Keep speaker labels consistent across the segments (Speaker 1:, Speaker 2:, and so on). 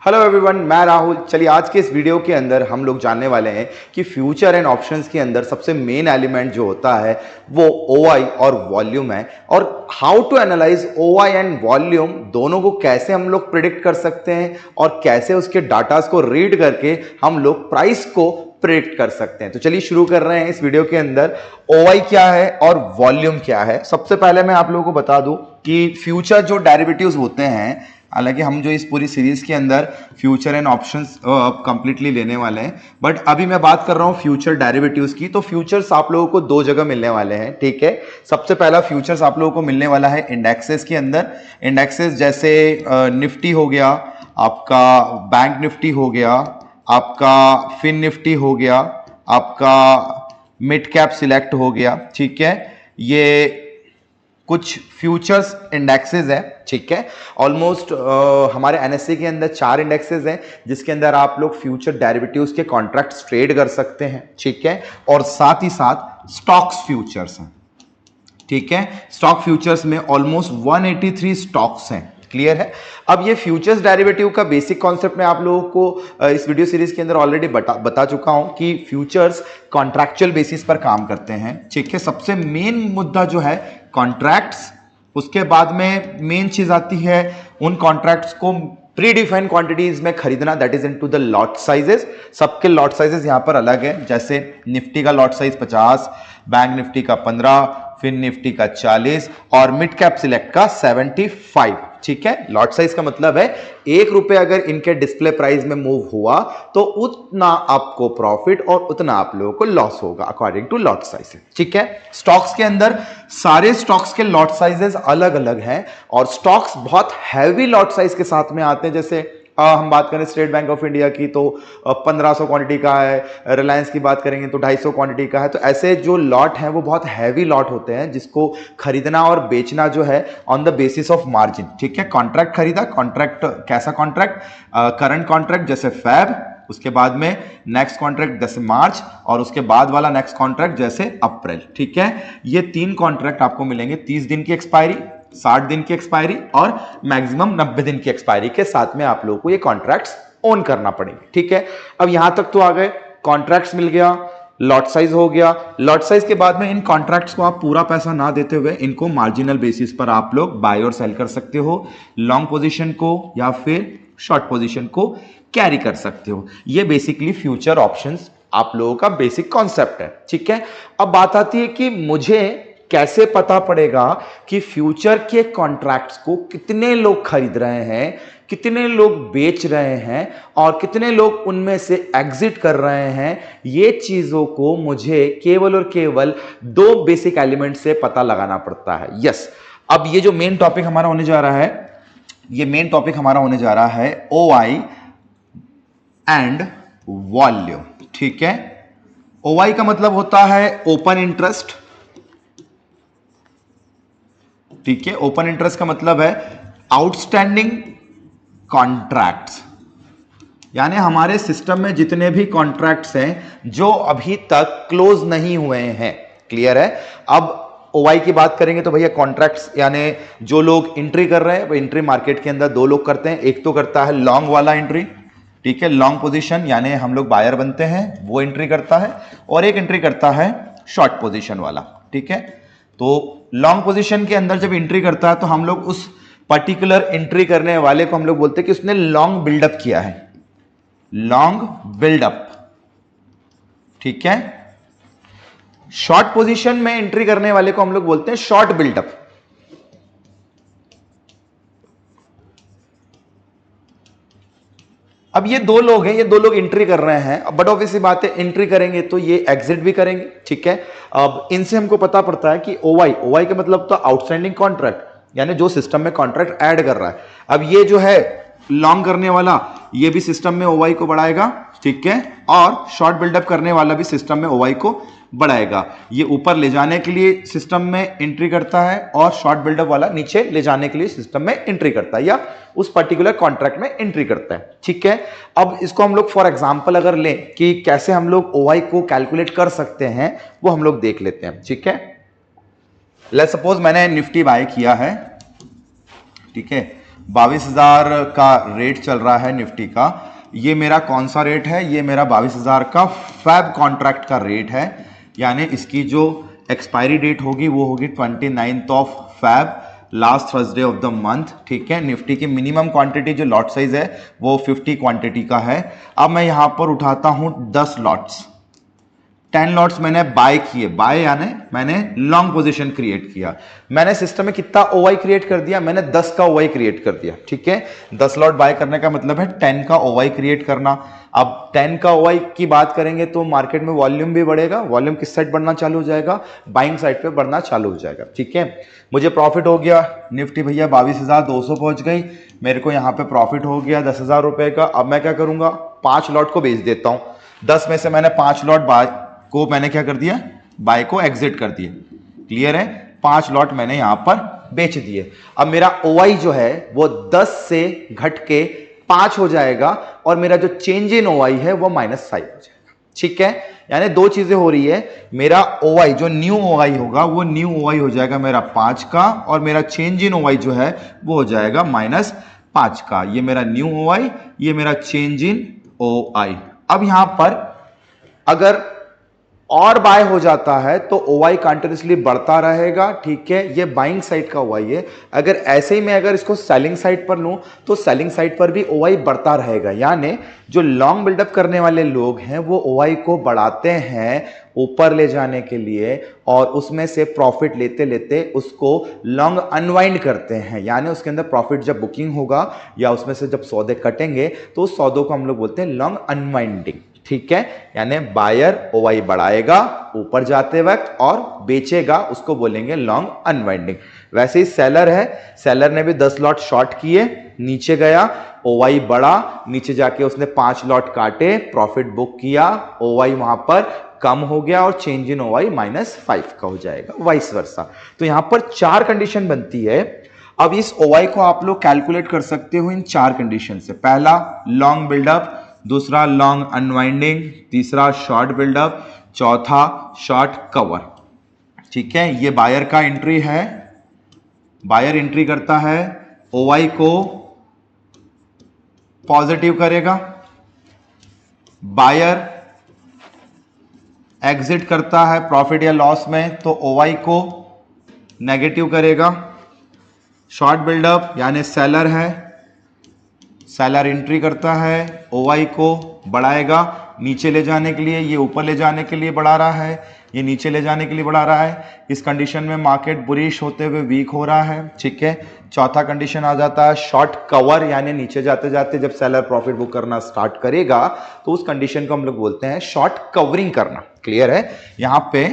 Speaker 1: Hello everyone, मैं राहुल। चलिए आज के इस वीडियो के अंदर हम लोग जानने वाले हैं कि फ्यूचर एंड ऑप्शंस के अंदर सबसे मेन एलिमेंट जो होता है वो ओआई और वॉल्यूम है, और how to analyse OI and volume दोनों को कैसे हम लोग प्रिडिक्ट कर सकते हैं और कैसे उसके डाटास को रीड करके हम लोग प्राइस को प्रिडिक्ट कर सकते हैं। तो चलिए शुरू कर रहे हैं इस वीडियो के अंदर। ओआई क्या है और वॉल्यूम क्या है। सबसे पहले मैं आप लोगों को बता दूं कि फ्यूचर जो डेरिवेटिव्स होते हैं, हालांकि हम जो इस पूरी सीरीज के अंदर फ्यूचर एंड ऑप्शंस कंप्लीटली लेने वाले हैं, बट अभी मैं बात कर रहा हूं फ्यूचर डेरिवेटिव्स की। तो फ्यूचर्स आप लोगों को दो जगह मिलने वाले हैं, ठीक है। सबसे पहला फ्यूचर्स आप लोगों को मिलने वाला है इंडेक्सेस के अंदर। इंडेक्सेस जैसे निफ्टी हो गया, आपका बैंक निफ्टी हो गया, आपका फिन निफ्टी हो गया, आपका मिड कैप सिलेक्ट हो गया, ठीक है। ये कुछ फ्यूचर्स इंडेक्सेस है, ठीक है। ऑलमोस्ट हमारे एनएससी के अंदर 4 इंडेक्सेस हैं जिसके अंदर आप लोग फ्यूचर डेरिवेटिव्स के कॉन्ट्रैक्ट्स ट्रेड कर सकते हैं, ठीक है। और साथ ही साथ स्टॉक्स फ्यूचर्स हैं, ठीक है। स्टॉक फ्यूचर्स में ऑलमोस्ट 183 स्टॉक्स हैं, क्लियर है। अब ये फ्यूचर्स डेरिवेटिव का बेसिक कॉन्सेप्ट मैं आप लोगों को इस वीडियो सीरीज के अंदर ऑलरेडी बता चुका हूं कि फ्यूचर्स कॉन्ट्रैक्चुअल बेसिस पर काम करते हैं, ठीक है। सबसे मेन मुद्दा जो है कॉन्ट्रैक्ट्स, उसके बाद में मेन चीज आती है उन कॉन्ट्रैक्ट्स को प्री डिफाइंड क्वांटिटीज में खरीदना, that is into the lot sizes. सबके लॉट साइजेस यहां पर अलग है, जैसे निफ्टी का लॉट साइज 50, बैंक निफ्टी का 15, फिन निफ्टी का 40 और मिड कैप सिलेक्ट का 75, ठीक है। लॉट साइज का मतलब है ₹1 अगर इनके डिस्प्ले प्राइस में मूव हुआ तो उतना आपको प्रॉफिट और उतना आप लोगों को लॉस होगा अकॉर्डिंग टू लॉट साइज, ठीक है। स्टॉक्स के अंदर सारे स्टॉक्स के लॉट साइजेस अलग अलग हैं और स्टॉक्स बहुत हैवी लॉट साइज के साथ में आते हैं। जैसे हम बात करें स्टेट बैंक ऑफ इंडिया की तो 1500 क्वांटिटी का है, रिलायंस की बात करेंगे तो 250 क्वांटिटी का है। तो ऐसे जो लॉट हैं वो बहुत हैवी लॉट होते हैं जिसको खरीदना और बेचना जो है on the basis of margin, ठीक है। कॉन्ट्रैक्ट खरीदा, कॉन्ट्रैक्ट कैसा कॉन्ट्रैक्ट, करंट कॉन्ट्रैक्ट जैसे फैब, उसके बाद में नेक्स्ट कॉन्ट्रैक्ट जैसे मार्च और उसके बाद वाला नेक्स्ट कॉन्ट्रैक्ट जैसे अप्रैल, ठीक है। ये 3 कॉन्ट्रैक्ट आपको मिलेंगे, 30 दिन की एक्सपायरी, 60 दिन की एक्सपायरी और मैक्सिमम 90 दिन की एक्सपायरी के साथ में आप लोगों को ये कॉन्ट्रैक्ट्स ओन करना पड़ेंगे, ठीक है। अब यहां तक तो आ गए, कॉन्ट्रैक्ट्स मिल गया, लॉट साइज हो गया। लॉट साइज के बाद में इन कॉन्ट्रैक्ट्स को आप पूरा पैसा ना देते हुए इनको मार्जिनल बेसिस पर आप लोग बाय और सेल कर सकते हो, लॉन्ग पोजीशन को या फिर शॉर्ट पोजीशन को कैरी कर सकते हो। ये बेसिकली फ्यूचर ऑप्शंस आप लोगों का बेसिक कॉन्सेप्ट है, ठीक है। अब बात आती है कि मुझे कैसे पता पड़ेगा कि फ्यूचर के कॉन्ट्रैक्ट्स को कितने लोग खरीद रहे हैं, कितने लोग बेच रहे हैं और कितने लोग उनमें से एग्जिट कर रहे हैं। ये चीजों को मुझे केवल और केवल 2 बेसिक एलिमेंट से पता लगाना पड़ता है। यस, अब ये जो मेन टॉपिक हमारा होने जा रहा है, ये मेन टॉपिक हमारा होने जा रहा है ओआई एंड वॉल्यूम, ठीक है। ओआई का मतलब होता है ओपन इंटरेस्ट, ठीक है। ओपन इंटरेस्ट का मतलब है आउटस्टैंडिंग कॉन्ट्रैक्ट्स, यानी हमारे सिस्टम में जितने भी कॉन्ट्रैक्ट्स हैं जो अभी तक क्लोज नहीं हुए हैं, क्लियर है। अब ओआई की बात करेंगे तो भैया कॉन्ट्रैक्ट्स यानी जो लोग एंट्री कर रहे हैं, वो एंट्री मार्केट के अंदर 2 लोग करते हैं। एक तो करता है लॉन्ग वाला एंट्री, ठीक है, लॉन्ग पोजीशन यानी हम लोग बायर बनते हैं, वो एंट्री करता है, और एक एंट्री करता है शॉर्ट पोजीशन वाला, ठीक है। तो लॉन्ग पोजीशन के अंदर जब एंट्री करता है तो हम लोग उस पर्टिकुलर एंट्री करने वाले को हम लोग बोलते हैं कि उसने लॉन्ग बिल्डअप किया है, लॉन्ग बिल्डअप, ठीक है। शॉर्ट पोजीशन में एंट्री करने वाले को हम लोग बोलते हैं शॉर्ट बिल्डअप। अब ये 2 लोग हैं, ये 2 लोग एंट्री कर रहे हैं, बट ऑब्वियसली बात है एंट्री करेंगे तो ये एग्जिट भी करेंगे, ठीक है। अब इनसे हमको पता पड़ता है कि ओआई का मतलब तो आउटस्टैंडिंग कॉन्ट्रैक्ट, यानी जो सिस्टम में कॉन्ट्रैक्ट ऐड कर रहा है। अब ये जो है लॉन्ग करने वाला, ये भी सिस्टम में ओआई को बढ़ाएगा, ठीक है, और शॉर्ट बिल्डअप करने वाला भी सिस्टम में ओआई को बढ़ाएगा। ये ऊपर ले जाने के लिए सिस्टम में एंट्री करता है और शॉर्ट बिल्डअप वाला नीचे ले जाने के लिए सिस्टम में एंट्री करता है या उस पर्टिकुलर कॉन्ट्रैक्ट में एंट्री करता है, ठीक है। अब इसको हम लोग फॉर एग्जांपल अगर लें कि कैसे हम लोग ओआई को कैलकुलेट कर सकते हैं, वो हम लोग देख लेते हैं, ठीक है। लेट्स सपोज मैंने निफ्टी बाय किया है, ठीक है, 22,000 का रेट चल रहा है निफ्टी का। ये मेरा कौन सा रेट है? ये मेरा 22,000 का फैब कॉन्ट्रैक्ट का रेट है, यानी इसकी जो एक्सपायरी डेट होगी वो होगी 29th of Feb, last Thursday of the month. ठीक है, निफ्टी की मिनिमम क्वांटिटी जो लॉट साइज है वो 50 क्वांटिटी का है। अब मैं यहां पर उठाता हूं 10 लॉट्स, 10 लॉट्स मैंने बाय किए, बाय यानी मैंने लॉन्ग पोजीशन क्रिएट किया। मैंने सिस्टम में कितना ओवाई क्रिएट कर दिया? मैंने 10 का ओवाई क्रिएट कर दिया। ठीक है, 10 लॉट बाय करने का मतलब है 10 का ओवाई क्रिएट करना। अब 10 का ओवाई की बात करेंगे तो मार्केट में वॉल्यूम भी बढ़ेगा। वॉल्यूम किस साइड बढ़ना चालू हो जाएगा? बाइंग साइड पे बढ़ना चालू हो जाएगा। ठीक है, मुझे प्रॉफिट हो गया, निफ्टी भैया 22,200 पहुंच गई, मेरे को यहां पे प्रॉफिट हो गया 10,000 रुपए का। अब मैं क्या करूंगा? 5 लॉट को बेच देता हूं। 10 में से मैंने 5 लॉट बाय को मैंने क्या कर दिया? बाय को एग्जिट कर दिया। क्लियर है? 5 लॉट मैंने यहां पर बेच दिए। अब मेरा ओआई जो है वो 10 से घट के 5 हो जाएगा और मेरा जो चेंज इन ओआई है वो -5 हो जाएगा। ठीक है, यानी दो चीजें हो रही है। मेरा ओआई जो न्यू ओआई होगा वो न्यू ओआई हो जाएगा मेरा 5 का, और मेरा चेंज इन ओआई जो है वो हो जाएगा -5 का। ये मेरा न्यू ओआई, ये मेरा चेंज इन ओआई। अब यहां पर अगर और बाय हो जाता है तो ओवाई कंटिन्यूसली बढ़ता रहेगा। ठीक है, ये बाइंग साइड का ओवाई है। अगर ऐसे ही मैं अगर इसको सेलिंग साइड पर लूं तो सेलिंग साइड पर भी ओवाई बढ़ता रहेगा, यानी जो लॉन्ग बिल्डअप करने वाले लोग हैं वो ओवाई को बढ़ाते हैं ऊपर ले जाने के लिए, और उसमें से प्रॉफिट लेते लेते उसको लॉन्ग अनवाइंड करते हैं, यानी उसके अंदर प्रॉफिट जब बुकिंग होगा या उसमें से जब सौदे कटेंगे तो उस सौदों को हम लोग बोलते हैं लॉन्ग अनवाइंडिंग। ठीक है, यानी बायर ओवाई बढ़ाएगा ऊपर जाते वक्त और बेचेगा, उसको बोलेंगे लॉन्ग अनवाइंडिंग। वैसे ही सेलर है, सेलर ने भी 10 लॉट शॉर्ट किए, नीचे गया, ओवाई बढ़ा, नीचे जाके उसने 5 लॉट काटे, प्रॉफिट बुक किया, ओवाई वहां पर कम हो गया और चेंज इन ओवाई -5 का हो जाएगा, वाइस वर्सा। तो यहां पर 4 कंडीशन बनती है। अब इस ओवाई को आप लोग कैलकुलेट कर सकते हो इन 4 कंडीशन से। पहला लॉन्ग बिल्डअप, दूसरा लॉन्ग अनवाइंडिंग, तीसरा शॉर्ट बिल्डअप, चौथा शॉर्ट कवर। ठीक है, ये बायर का एंट्री है, बायर एंट्री करता है, ओवाई को पॉजिटिव करेगा, बायर एग्जिट करता है प्रॉफिट या लॉस में तो ओवाई को नेगेटिव करेगा। शॉर्ट बिल्डअप यानी सेलर है, सेलर एंट्री करता है, ओवाई को बढ़ाएगा नीचे ले जाने के लिए, ये ऊपर ले जाने के लिए बढ़ा रहा है, ये नीचे ले जाने के लिए बढ़ा रहा है। इस कंडीशन में मार्केट बुलिश होते हुए वीक हो रहा है। ठीक है, चौथा कंडीशन आ जाता है शॉर्ट कवर, यानी नीचे जाते जाते जब सेलर प्रॉफिट बुक करना स्टार्ट करेगा तो उस कंडीशन को हम लोग बोलते हैं शॉर्ट कवरिंग करना। क्लियर है? यहां पे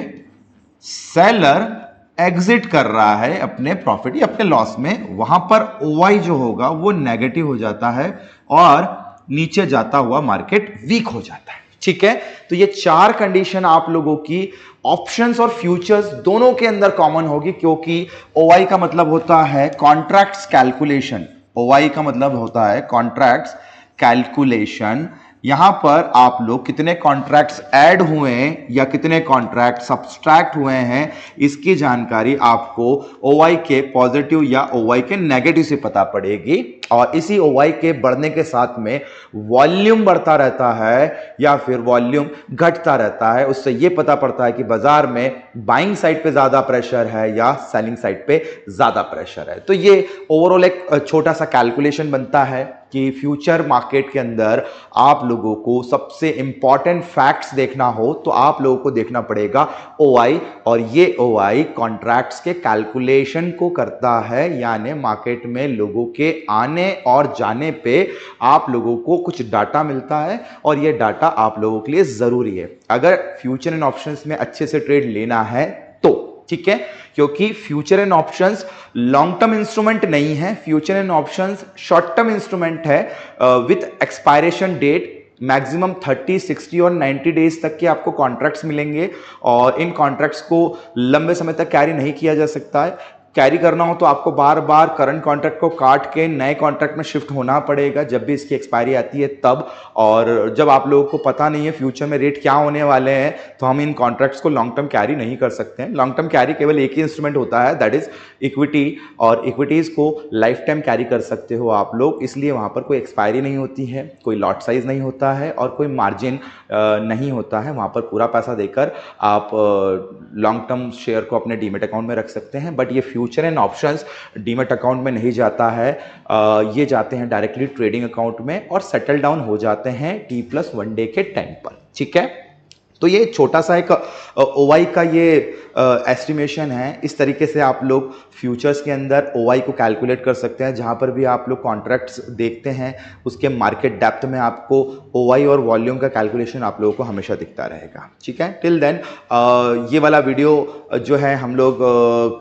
Speaker 1: सेलर एग्जिट कर रहा है अपने प्रॉफिट या अपने लॉस में, वहां पर ओवाई जो होगा वो नेगेटिव हो जाता है और नीचे जाता हुआ मार्केट वीक हो जाता है। ठीक है, तो ये 4 कंडीशन आप लोगों की ऑप्शंस और फ्यूचर्स दोनों के अंदर कॉमन होगी, क्योंकि ओवाई का मतलब होता है कॉन्ट्रैक्ट्स कैलकुलेशन। ओवाई का मतलब होता है कॉन्ट्रैक्ट्स कैलकुलेशन। यहां पर आप लोग कितने कॉन्ट्रैक्ट्स ऐड हुए हैं या कितने कॉन्ट्रैक्ट सब्सट्रैक्ट हुए हैं इसकी जानकारी आपको ओवाई के पॉजिटिव या ओवाई के नेगेटिव से पता पड़ेगी, और इसी ओवाई के बढ़ने के साथ में वॉल्यूम बढ़ता रहता है या फिर वॉल्यूम घटता रहता है। उससे यह पता पड़ता है कि बाजार में बाइंग साइड पे ज्यादा प्रेशर है या सेलिंग साइड पे ज्यादा प्रेशर है। तो ये ओवरऑल एक छोटा सा कैलकुलेशन बनता है कि फ्यूचर मार्केट के अंदर आप लोगों को सबसे इंपॉर्टेंट फैक्ट्स देखना हो तो आप लोगों को देखना पड़ेगा ओआई, और ये ओआई कॉन्ट्रैक्ट्स के कैलकुलेशन को करता है, यानी मार्केट में लोगों के आने और जाने पे आप लोगों को कुछ डाटा मिलता है और ये डाटा आप लोगों के लिए जरूरी है अगर फ्यूचर एंड ऑप्शंस में अच्छे से ट्रेड लेना है तो। ठीक है, क्योंकि future and options long term instrument नहीं है, future and options short term instrument है विथ एक्सपायरेशन डेट मैक्सिमम 30, 60 और 90 डेज तक के आपको कॉन्ट्रैक्ट्स मिलेंगे, और इन कॉन्ट्रैक्ट्स को लंबे समय तक कैरी नहीं किया जा सकता है। कैरी करना हो तो आपको बार बार करंट कॉन्ट्रैक्ट को काट के नए कॉन्ट्रैक्ट में शिफ्ट होना पड़ेगा जब भी इसकी एक्सपायरी आती है तब। और जब आप लोगों को पता नहीं है फ्यूचर में रेट क्या होने वाले हैं तो हम इन कॉन्ट्रैक्ट्स को लॉन्ग टर्म कैरी नहीं कर सकते हैं। लॉन्ग टर्म कैरी केवल एक ही इंस्ट्रूमेंट होता है, दैट इज इक्विटी, और इक्विटीज को लाइफ टाइम कैरी कर सकते हो आप लोग, इसलिए वहां पर कोई एक्सपायरी नहीं होती है, कोई लॉट साइज नहीं होता है और कोई मार्जिन नहीं होता है। वहां पर पूरा पैसा देकर आप लॉन्ग टर्म शेयर को अपने डीमेट अकाउंट में रख सकते हैं। बट ये future and options demat account में नहीं जाता है, ये जाते हैं डायरेक्टली ट्रेडिंग अकाउंट में और सेटल डाउन हो जाते हैं T+1 डे के टाइम पर। ठीक है, तो ये छोटा सा एक ओवाई का ये एस्टिमेशन है। इस तरीके से आप लोग फ्यूचर्स के अंदर ओवाई को कैलकुलेट कर सकते हैं। जहां पर भी आप लोग कॉन्ट्रैक्ट्स देखते हैं उसके मार्केट डेप्थ में आपको ओवाई और वॉल्यूम का कैलकुलेशन आप लोगों को हमेशा दिखता रहेगा। ठीक है, टिल देन ये वाला वीडियो जो है हम लोग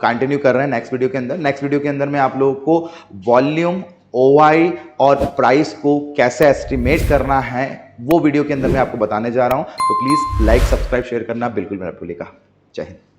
Speaker 1: कंटिन्यू कर रहे हैं नेक्स्ट वीडियो के अंदर। नेक्स्ट वीडियो के अंदर मैं आप लोगों को वॉल्यूम, ओवाई और प्राइस को कैसे एस्टिमेट करना है वो वीडियो के अंदर मैं आपको बताने जा रहा हूं। तो प्लीज लाइक, सब्सक्राइब, शेयर करना बिल्कुल मत भूलिएगा। जय हिंद।